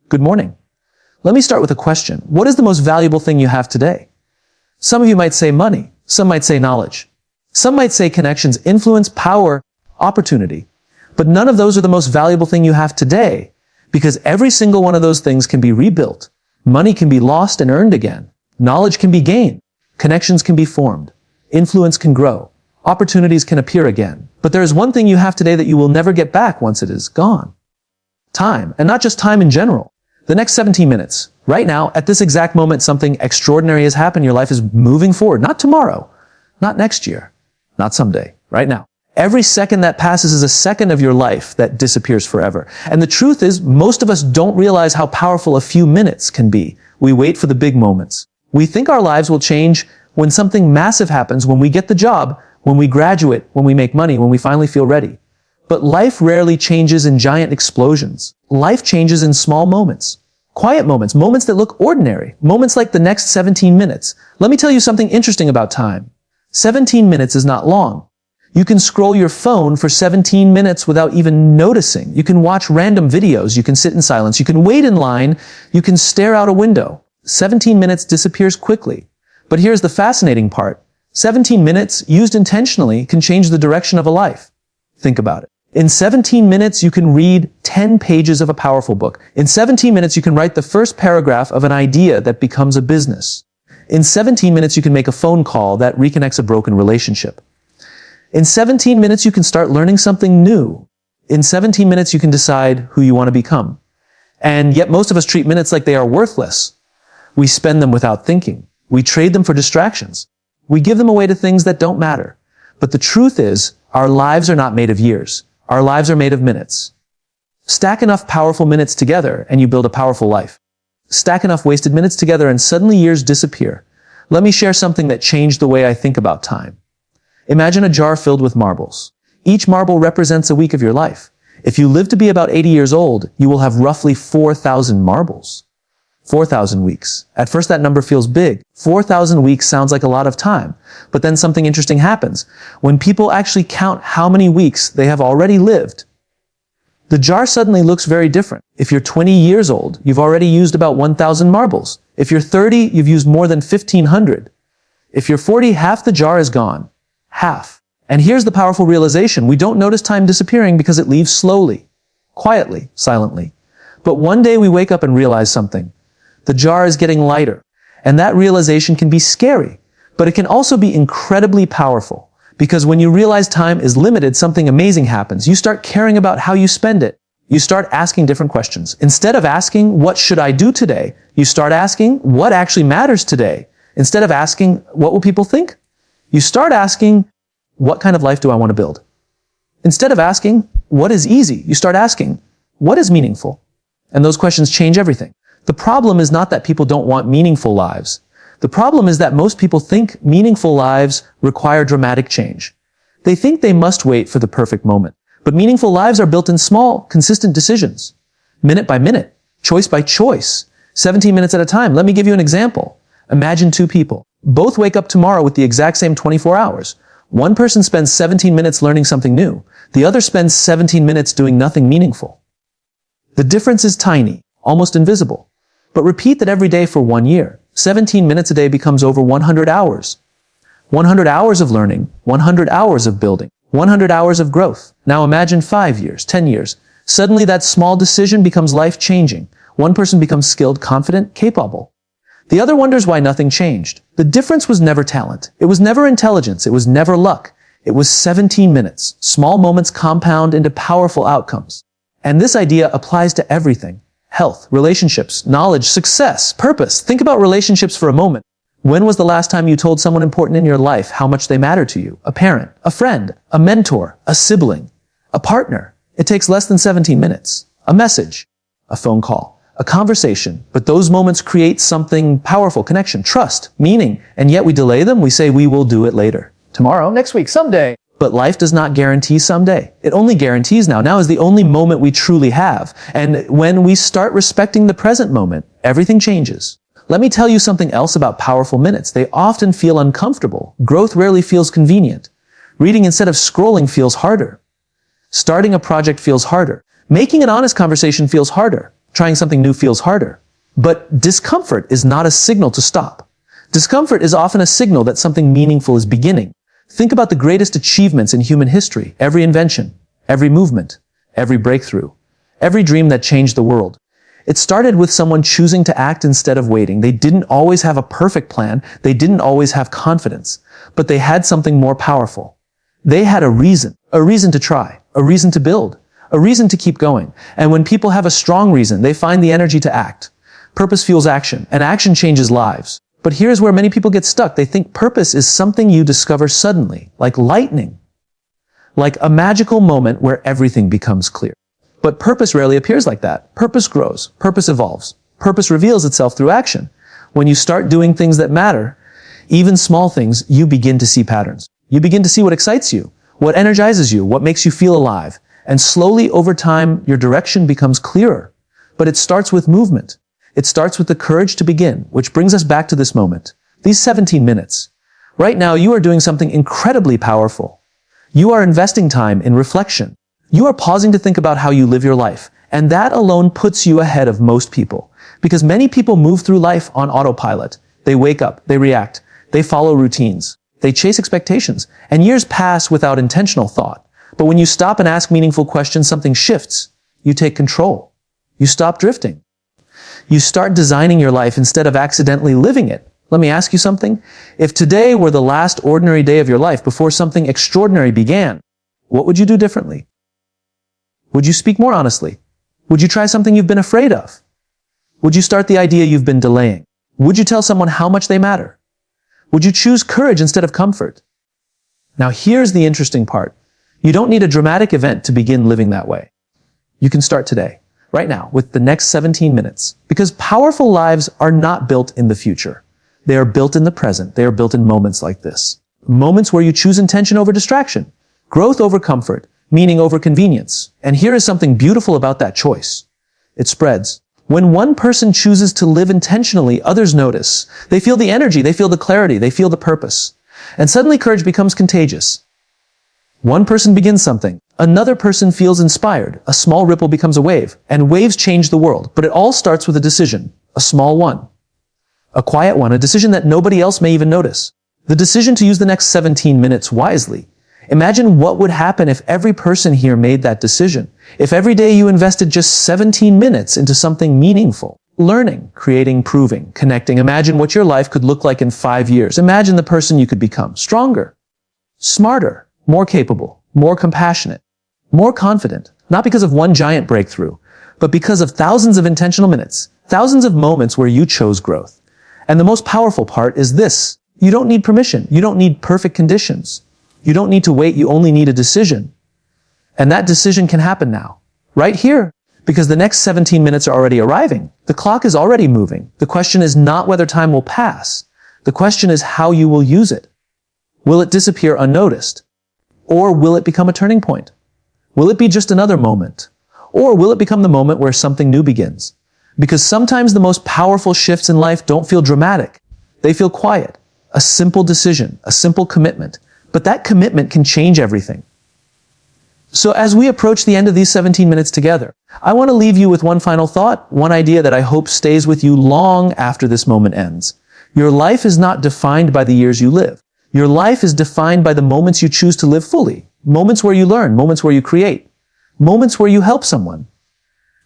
Good morning. Let me start with a question. What is the most valuable thing you have today? Some of you might say money. Some might say knowledge. Some might say connections, influence, power, opportunity. But none of those are the most valuable thing you have today, because every single one of those things can be rebuilt. Money can be lost and earned again. Knowledge can be gained. Connections can be formed. Influence can grow. Opportunities can appear again. But there is one thing you have today that you will never get back once it is gone. Time, and not just time in general. The next 17 minutes. Right now, at this exact moment, something extraordinary has happened. Your life is moving forward. Not tomorrow. Not next year. Not someday. Right now. Every second that passes is a second of your life that disappears forever. And the truth is, most of us don't realize how powerful a few minutes can be. We wait for the big moments. We think our lives will change when something massive happens, when we get the job, when we graduate, when we make money, when we finally feel ready. But life rarely changes in giant explosions. Life changes in small moments. Quiet moments, moments that look ordinary, moments like the next 17 minutes. Let me tell you something interesting about time. 17 minutes is not long. You can scroll your phone for 17 minutes without even noticing. You can watch random videos. You can sit in silence. You can wait in line. You can stare out a window. 17 minutes disappears quickly. But here's the fascinating part. 17 minutes, used intentionally, can change the direction of a life. Think about it. In 17 minutes, you can read 10 pages of a powerful book. In 17 minutes, you can write the first paragraph of an idea that becomes a business. In 17 minutes, you can make a phone call that reconnects a broken relationship. In 17 minutes, you can start learning something new. In 17 minutes, you can decide who you want to become. And yet most of us treat minutes like they are worthless. We spend them without thinking. We trade them for distractions. We give them away to things that don't matter. But the truth is, our lives are not made of years. Our lives are made of minutes. Stack enough powerful minutes together and you build a powerful life. Stack enough wasted minutes together and suddenly years disappear. Let me share something that changed the way I think about time. Imagine a jar filled with marbles. Each marble represents a week of your life. If you live to be about 80 years old, you will have roughly 4,000 marbles. 4,000 weeks. At first that number feels big. 4,000 weeks sounds like a lot of time. But then something interesting happens. When people actually count how many weeks they have already lived, the jar suddenly looks very different. If you're 20 years old, you've already used about 1,000 marbles. If you're 30, you've used more than 1,500. If you're 40, half the jar is gone. Half. And here's the powerful realization. We don't notice time disappearing because it leaves slowly, quietly, silently. But one day we wake up and realize something. The jar is getting lighter. And that realization can be scary, but it can also be incredibly powerful. Because when you realize time is limited, something amazing happens. You start caring about how you spend it. You start asking different questions. Instead of asking, what should I do today? You start asking, what actually matters today? Instead of asking, what will people think? You start asking, what kind of life do I want to build? Instead of asking, what is easy? You start asking, what is meaningful? And those questions change everything. The problem is not that people don't want meaningful lives. The problem is that most people think meaningful lives require dramatic change. They think they must wait for the perfect moment. But meaningful lives are built in small, consistent decisions. Minute by minute, choice by choice, 17 minutes at a time. Let me give you an example. Imagine two people. Both wake up tomorrow with the exact same 24 hours. One person spends 17 minutes learning something new. The other spends 17 minutes doing nothing meaningful. The difference is tiny, almost invisible. But repeat that every day for 1 year. 17 minutes a day becomes over 100 hours. 100 hours of learning, 100 hours of building, 100 hours of growth. Now imagine 5 years, 10 years. Suddenly that small decision becomes life-changing. One person becomes skilled, confident, capable. The other wonders why nothing changed. The difference was never talent. It was never intelligence. It was never luck. It was 17 minutes. Small moments compound into powerful outcomes. And this idea applies to everything. Health, relationships, knowledge, success, purpose. Think about relationships for a moment. When was the last time you told someone important in your life how much they matter to you? A parent, a friend, a mentor, a sibling, a partner. It takes less than 17 minutes. A message, a phone call, a conversation. But those moments create something powerful, connection, trust, meaning. And yet we delay them. We say we will do it later. Tomorrow, next week, someday. But life does not guarantee someday. It only guarantees now. Now is the only moment we truly have. And when we start respecting the present moment, everything changes. Let me tell you something else about powerful minutes. They often feel uncomfortable. Growth rarely feels convenient. Reading instead of scrolling feels harder. Starting a project feels harder. Making an honest conversation feels harder. Trying something new feels harder. But discomfort is not a signal to stop. Discomfort is often a signal that something meaningful is beginning. Think about the greatest achievements in human history, every invention, every movement, every breakthrough, every dream that changed the world. It started with someone choosing to act instead of waiting. They didn't always have a perfect plan. They didn't always have confidence, but they had something more powerful. They had a reason to try, a reason to build, a reason to keep going. And when people have a strong reason, they find the energy to act. Purpose fuels action, and action changes lives. But here's where many people get stuck. They think purpose is something you discover suddenly, like lightning, like a magical moment where everything becomes clear. But purpose rarely appears like that. Purpose grows. Purpose evolves. Purpose reveals itself through action. When you start doing things that matter, even small things, you begin to see patterns. You begin to see what excites you, what energizes you, what makes you feel alive. And slowly over time, your direction becomes clearer. But it starts with movement. It starts with the courage to begin, which brings us back to this moment. These 17 minutes. Right now, you are doing something incredibly powerful. You are investing time in reflection. You are pausing to think about how you live your life, and that alone puts you ahead of most people. Because many people move through life on autopilot. They wake up, they react, they follow routines, they chase expectations, and years pass without intentional thought. But when you stop and ask meaningful questions, something shifts. You take control. You stop drifting. You start designing your life instead of accidentally living it. Let me ask you something. If today were the last ordinary day of your life before something extraordinary began, what would you do differently? Would you speak more honestly? Would you try something you've been afraid of? Would you start the idea you've been delaying? Would you tell someone how much they matter? Would you choose courage instead of comfort? Now here's the interesting part. You don't need a dramatic event to begin living that way. You can start today, right now, with the next 17 minutes. Because powerful lives are not built in the future. They are built in the present. They are built in moments like this. Moments where you choose intention over distraction, growth over comfort, meaning over convenience. And here is something beautiful about that choice. It spreads. When one person chooses to live intentionally, others notice. They feel the energy, they feel the clarity, they feel the purpose. And suddenly courage becomes contagious. One person begins something. Another person feels inspired. A small ripple becomes a wave. And waves change the world. But it all starts with a decision. A small one. A quiet one. A decision that nobody else may even notice. The decision to use the next 17 minutes wisely. Imagine what would happen if every person here made that decision. If every day you invested just 17 minutes into something meaningful. Learning, creating, proving, connecting. Imagine what your life could look like in 5 years. Imagine the person you could become. Stronger, smarter, more capable, more compassionate, more confident. Not because of one giant breakthrough, but because of thousands of intentional minutes. Thousands of moments where you chose growth. And the most powerful part is this. You don't need permission. You don't need perfect conditions. You don't need to wait, you only need a decision. And that decision can happen now, right here, because the next 17 minutes are already arriving. The clock is already moving. The question is not whether time will pass. The question is how you will use it. Will it disappear unnoticed? Or will it become a turning point? Will it be just another moment? Or will it become the moment where something new begins? Because sometimes the most powerful shifts in life don't feel dramatic. They feel quiet. A simple decision, a simple commitment. But that commitment can change everything. So as we approach the end of these 17 minutes together, I want to leave you with one final thought, one idea that I hope stays with you long after this moment ends. Your life is not defined by the years you live. Your life is defined by the moments you choose to live fully. Moments where you learn, moments where you create, moments where you help someone,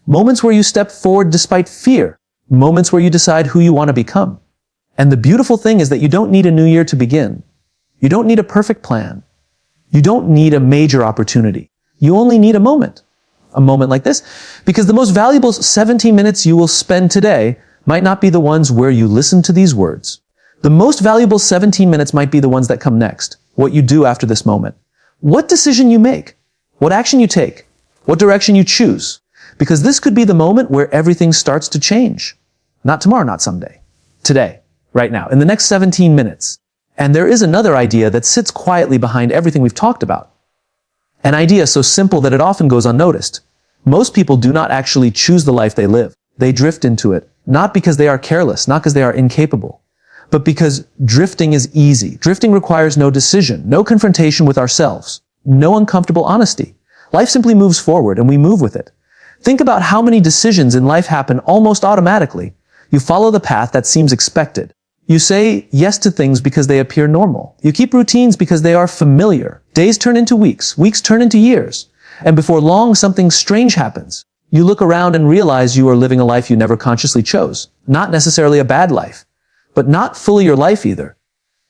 moments where you step forward despite fear, moments where you decide who you want to become. And the beautiful thing is that you don't need a new year to begin. You don't need a perfect plan. You don't need a major opportunity. You only need a moment like this, because the most valuable 17 minutes you will spend today might not be the ones where you listen to these words. The most valuable 17 minutes might be the ones that come next, what you do after this moment. What decision you make, what action you take, what direction you choose, because this could be the moment where everything starts to change. Not tomorrow, not someday. Today, right now, in the next 17 minutes. And there is another idea that sits quietly behind everything we've talked about. An idea so simple that it often goes unnoticed. Most people do not actually choose the life they live. They drift into it, not because they are careless, not because they are incapable, but because drifting is easy. Drifting requires no decision, no confrontation with ourselves, no uncomfortable honesty. Life simply moves forward and we move with it. Think about how many decisions in life happen almost automatically. You follow the path that seems expected. You say yes to things because they appear normal. You keep routines because they are familiar. Days turn into weeks, weeks turn into years. And before long, something strange happens. You look around and realize you are living a life you never consciously chose. Not necessarily a bad life, but not fully your life either.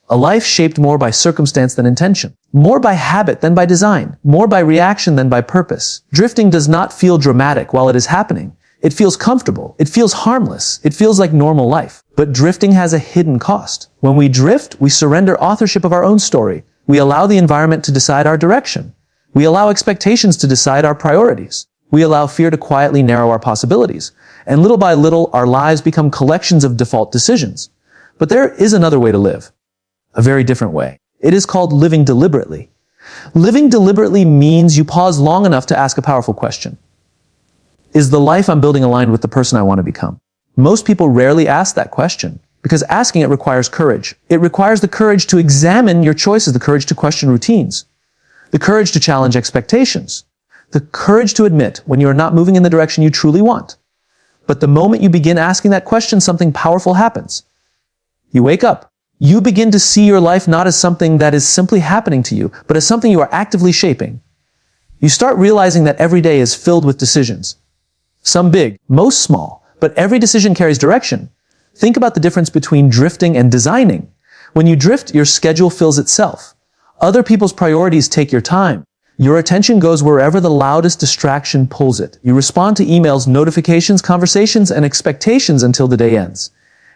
A life shaped more by circumstance than intention. More by habit than by design. More by reaction than by purpose. Drifting does not feel dramatic while it is happening. It feels comfortable. It feels harmless. It feels like normal life. But drifting has a hidden cost. When we drift, we surrender authorship of our own story. We allow the environment to decide our direction. We allow expectations to decide our priorities. We allow fear to quietly narrow our possibilities. And little by little, our lives become collections of default decisions. But there is another way to live. A very different way. It is called living deliberately. Living deliberately means you pause long enough to ask a powerful question. Is the life I'm building aligned with the person I want to become? Most people rarely ask that question because asking it requires courage. It requires the courage to examine your choices, the courage to question routines, the courage to challenge expectations, the courage to admit when you are not moving in the direction you truly want. But the moment you begin asking that question, something powerful happens. You wake up. You begin to see your life not as something that is simply happening to you, but as something you are actively shaping. You start realizing that every day is filled with decisions. Some big, most small, but every decision carries direction. Think about the difference between drifting and designing. When you drift, your schedule fills itself. Other people's priorities take your time. Your attention goes wherever the loudest distraction pulls it. You respond to emails, notifications, conversations, and expectations until the day ends.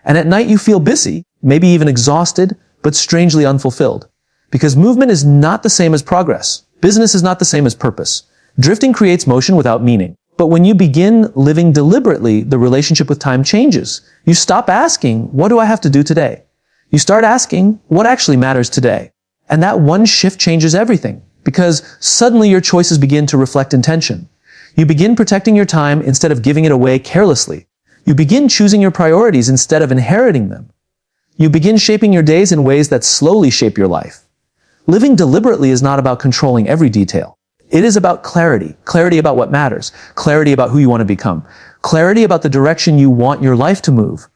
And at night you feel busy, maybe even exhausted, but strangely unfulfilled. Because movement is not the same as progress. Business is not the same as purpose. Drifting creates motion without meaning. But when you begin living deliberately, the relationship with time changes. You stop asking, what do I have to do today? You start asking, what actually matters today? And that one shift changes everything. Because suddenly your choices begin to reflect intention. You begin protecting your time instead of giving it away carelessly. You begin choosing your priorities instead of inheriting them. You begin shaping your days in ways that slowly shape your life. Living deliberately is not about controlling every detail. It is about clarity. Clarity about what matters. Clarity about who you want to become. Clarity about the direction you want your life to move.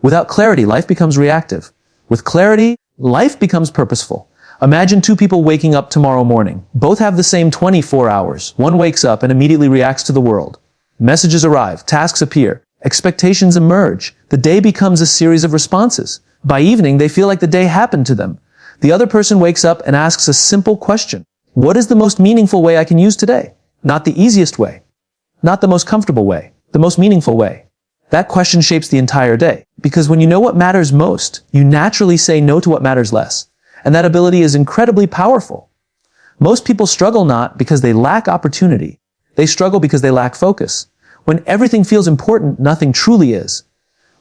Without clarity, life becomes reactive. With clarity, life becomes purposeful. Imagine two people waking up tomorrow morning. Both have the same 24 hours. One wakes up and immediately reacts to the world. Messages arrive. Tasks appear. Expectations emerge. The day becomes a series of responses. By evening, they feel like the day happened to them. The other person wakes up and asks a simple question. What is the most meaningful way I can use today? Not the easiest way. Not the most comfortable way. The most meaningful way. That question shapes the entire day. Because when you know what matters most, you naturally say no to what matters less. And that ability is incredibly powerful. Most people struggle not because they lack opportunity. They struggle because they lack focus. When everything feels important, nothing truly is.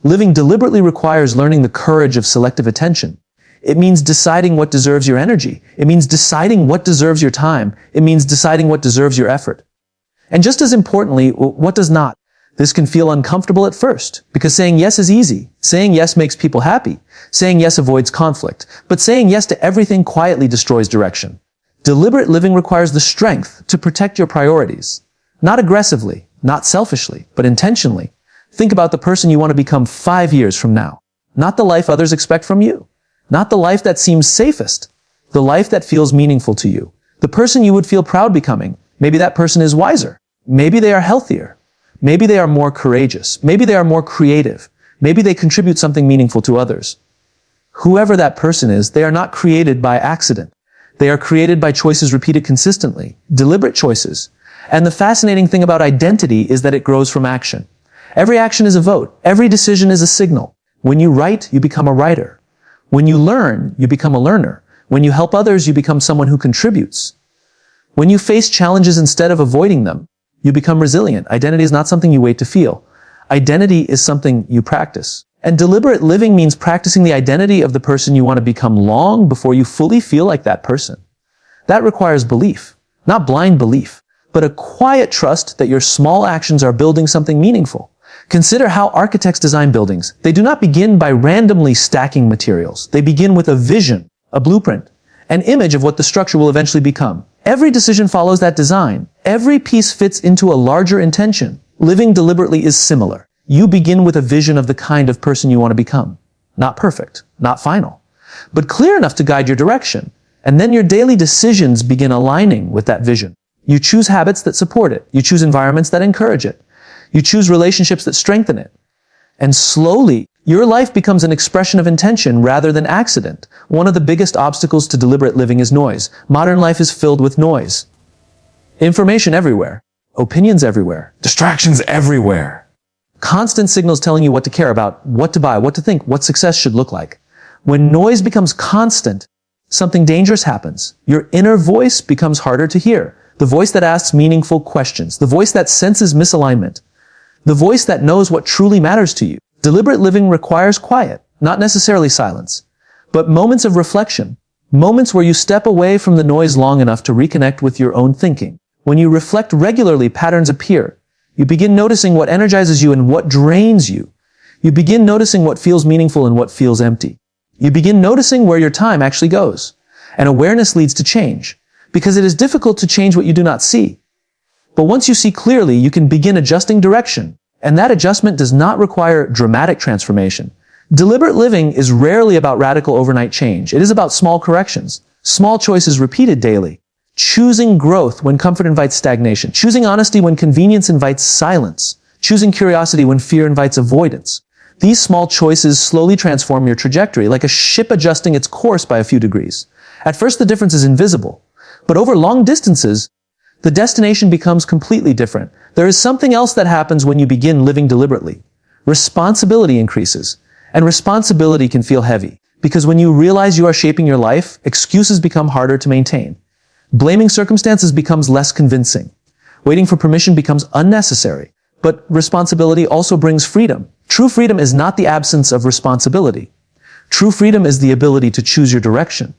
Living deliberately requires learning the courage of selective attention. It means deciding what deserves your energy. It means deciding what deserves your time. It means deciding what deserves your effort. And just as importantly, what does not. This can feel uncomfortable at first, because saying yes is easy. Saying yes makes people happy. Saying yes avoids conflict. But saying yes to everything quietly destroys direction. Deliberate living requires the strength to protect your priorities. Not aggressively, not selfishly, but intentionally. Think about the person you want to become 5 years from now. Not the life others expect from you. Not the life that seems safest. The life that feels meaningful to you. The person you would feel proud becoming. Maybe that person is wiser. Maybe they are healthier. Maybe they are more courageous. Maybe they are more creative. Maybe they contribute something meaningful to others. Whoever that person is, they are not created by accident. They are created by choices repeated consistently, deliberate choices. And the fascinating thing about identity is that it grows from action. Every action is a vote. Every decision is a signal. When you write, you become a writer. When you learn, you become a learner. When you help others, you become someone who contributes. When you face challenges instead of avoiding them, you become resilient. Identity is not something you wait to feel. Identity is something you practice. And deliberate living means practicing the identity of the person you want to become long before you fully feel like that person. That requires belief, not blind belief, but a quiet trust that your small actions are building something meaningful. Consider how architects design buildings. They do not begin by randomly stacking materials. They begin with a vision, a blueprint, an image of what the structure will eventually become. Every decision follows that design. Every piece fits into a larger intention. Living deliberately is similar. You begin with a vision of the kind of person you want to become. Not perfect, not final, but clear enough to guide your direction. And then your daily decisions begin aligning with that vision. You choose habits that support it. You choose environments that encourage it. You choose relationships that strengthen it. And slowly, your life becomes an expression of intention rather than accident. One of the biggest obstacles to deliberate living is noise. Modern life is filled with noise. Information everywhere. Opinions everywhere. Distractions everywhere. Constant signals telling you what to care about, what to buy, what to think, what success should look like. When noise becomes constant, something dangerous happens. Your inner voice becomes harder to hear. The voice that asks meaningful questions. The voice that senses misalignment. The voice that knows what truly matters to you. Deliberate living requires quiet, not necessarily silence, but moments of reflection. Moments where you step away from the noise long enough to reconnect with your own thinking. When you reflect regularly, patterns appear. You begin noticing what energizes you and what drains you. You begin noticing what feels meaningful and what feels empty. You begin noticing where your time actually goes. And awareness leads to change, because it is difficult to change what you do not see. But once you see clearly, you can begin adjusting direction, and that adjustment does not require dramatic transformation. Deliberate living is rarely about radical overnight change. It is about small corrections, small choices repeated daily. Choosing growth when comfort invites stagnation. Choosing honesty when convenience invites silence. Choosing curiosity when fear invites avoidance. These small choices slowly transform your trajectory, like a ship adjusting its course by a few degrees. At first, the difference is invisible, but over long distances, the destination becomes completely different. There is something else that happens when you begin living deliberately. Responsibility increases, and responsibility can feel heavy, because when you realize you are shaping your life, excuses become harder to maintain. Blaming circumstances becomes less convincing. Waiting for permission becomes unnecessary. But responsibility also brings freedom. True freedom is not the absence of responsibility. True freedom is the ability to choose your direction,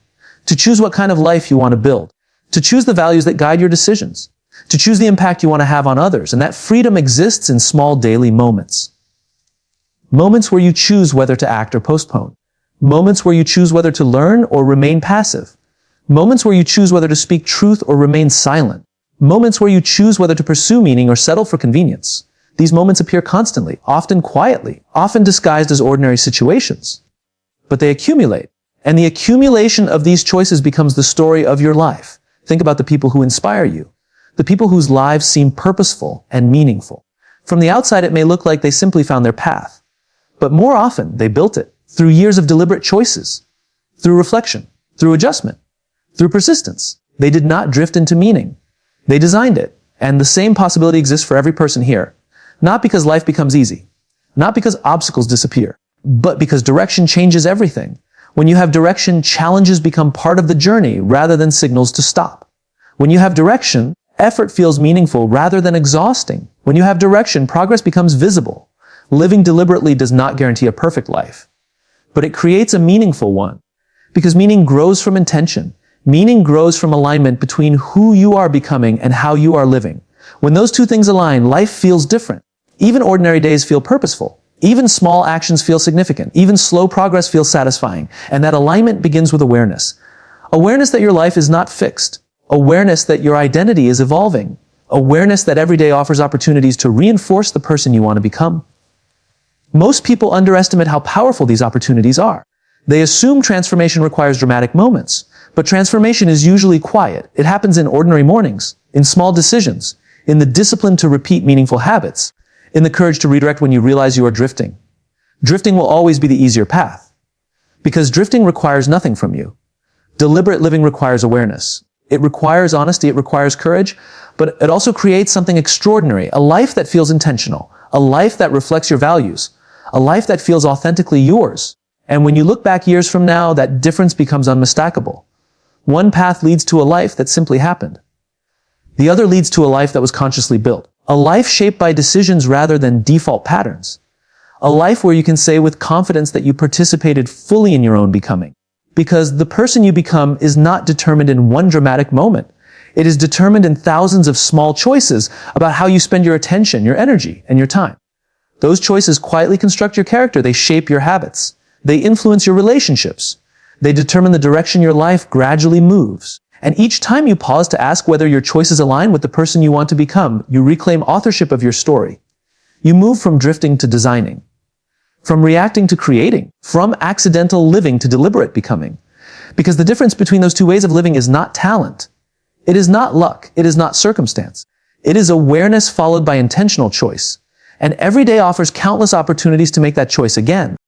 to choose what kind of life you want to build, to choose the values that guide your decisions, to choose the impact you want to have on others. And that freedom exists in small daily moments. Moments where you choose whether to act or postpone. Moments where you choose whether to learn or remain passive. Moments where you choose whether to speak truth or remain silent. Moments where you choose whether to pursue meaning or settle for convenience. These moments appear constantly, often quietly, often disguised as ordinary situations. But they accumulate, and the accumulation of these choices becomes the story of your life. Think about the people who inspire you, the people whose lives seem purposeful and meaningful. From the outside, it may look like they simply found their path, but more often they built it through years of deliberate choices, through reflection, through adjustment, through persistence. They did not drift into meaning. They designed it, and the same possibility exists for every person here. Not because life becomes easy, not because obstacles disappear, but because direction changes everything. When you have direction, challenges become part of the journey rather than signals to stop. When you have direction, effort feels meaningful rather than exhausting. When you have direction, progress becomes visible. Living deliberately does not guarantee a perfect life, but it creates a meaningful one, because meaning grows from intention. Meaning grows from alignment between who you are becoming and how you are living. When those two things align, life feels different. Even ordinary days feel purposeful. Even small actions feel significant. Even slow progress feels satisfying. And that alignment begins with awareness. Awareness that your life is not fixed. Awareness that your identity is evolving. Awareness that every day offers opportunities to reinforce the person you want to become. Most people underestimate how powerful these opportunities are. They assume transformation requires dramatic moments. But transformation is usually quiet. It happens in ordinary mornings, in small decisions, in the discipline to repeat meaningful habits, in the courage to redirect when you realize you are drifting. Drifting will always be the easier path, because drifting requires nothing from you. Deliberate living requires awareness. It requires honesty, it requires courage, but it also creates something extraordinary, a life that feels intentional, a life that reflects your values, a life that feels authentically yours. And when you look back years from now, that difference becomes unmistakable. One path leads to a life that simply happened. The other leads to a life that was consciously built. A life shaped by decisions rather than default patterns. A life where you can say with confidence that you participated fully in your own becoming. Because the person you become is not determined in one dramatic moment. It is determined in thousands of small choices about how you spend your attention, your energy, and your time. Those choices quietly construct your character. They shape your habits. They influence your relationships. They determine the direction your life gradually moves. And each time you pause to ask whether your choices align with the person you want to become, you reclaim authorship of your story. You move from drifting to designing, from reacting to creating, from accidental living to deliberate becoming. Because the difference between those two ways of living is not talent. It is not luck. It is not circumstance. It is awareness followed by intentional choice. And every day offers countless opportunities to make that choice again.